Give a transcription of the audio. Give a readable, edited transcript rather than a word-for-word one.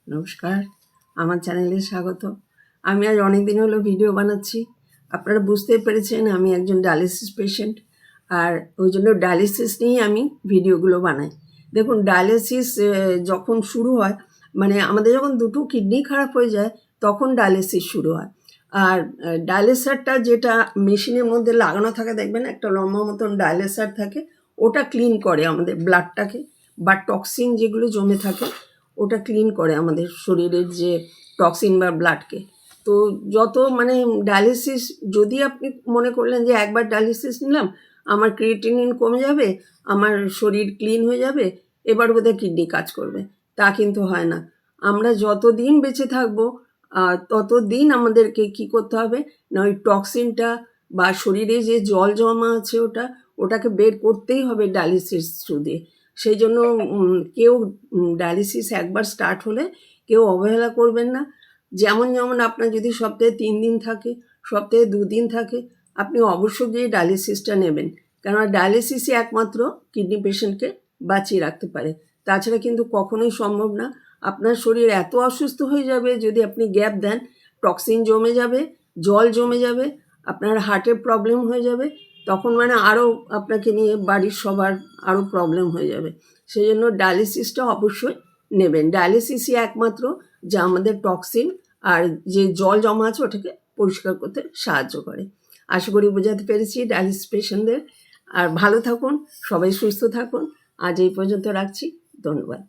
নমস্কার, আমার চ্যানেলে স্বাগত। আমি আজ অনেক দিন হলো ভিডিও বানাচ্ছি। আপনারা বুঝতেই পেরেছেন আমি একজন ডায়ালিসিস পেশেন্ট, আর ওই জন্য ডায়ালিসিস নিয়েই আমি ভিডিওগুলো বানাই। দেখুন, ডায়ালিসিস যখন শুরু হয়, মানে আমাদের যখন দুটো কিডনি খারাপ হয়ে যায় তখন ডায়ালিসিস শুরু হয়। আর ডায়ালিসারটা যেটা মেশিনের মধ্যে লাগানো থাকে, দেখবেন একটা লম্বা মতন ডায়ালিসার থাকে, ওটা ক্লিন করে আমাদের ব্লাডটাকে, বা টক্সিন যেগুলো জমে থাকে ওটা ক্লিন করে আমাদের শরীরের যে টক্সিন বা ব্লাডকে। তো যত মানে ডায়ালিসিস, যদি আপনি মনে করলেন যে একবার ডায়ালিসিস নিলাম আমার ক্রিয়েটিনিন কমে যাবে, আমার শরীর ক্লিন হয়ে যাবে, এবার বোধহয় কিডনি কাজ করবে, তা কিন্তু হয় না। আমরা যতদিন বেঁচে থাকবো ততদিন আমাদেরকে কি করতে হবে না, ওই টক্সিনটা বা শরীরে যে জল জমা আছে ওটাকে বের করতেই হবে ডায়ালিসিস থ্রু দিয়ে। সেই জন্য কেউ ডায়ালিসিস একবার স্টার্ট হলে কেউ অবহেলা করবেন না। যেমন যেমন আপনার যদি সপ্তাহে 3 দিন থাকে, সপ্তাহে 2 দিন থাকে, আপনি অবশ্যই গিয়ে ডায়ালিসিসটা নেবেন, কেননা ডায়ালিসিসই একমাত্র কিডনি পেশেন্টকে বাঁচিয়ে রাখতে পারে। তাছাড়া কিন্তু কখনোই সম্ভব না। আপনার শরীর এত অসুস্থ হয়ে যাবে যদি আপনি গ্যাপ দেন, টক্সিন জমে যাবে, জল জমে যাবে, আপনার হার্টের প্রবলেম হয়ে যাবে, তখন মানে আরও আপনাকে নিয়ে বাড়ির সবার আরও প্রবলেম হয়ে যাবে। সেই জন্য ডায়ালিসিসটা অবশ্যই নেবেন। ডায়ালিসিসই একমাত্র যা আমাদের টক্সিন আর যে জল জমা আছে ওটাকে পরিষ্কার করতে সাহায্য করে। আশা করি বোঝাতে পেরেছি ডায়ালিসিস পেশেন্টদের। আর ভালো থাকুন, সবাই সুস্থ থাকুন। আজ এই পর্যন্ত রাখছি। ধন্যবাদ।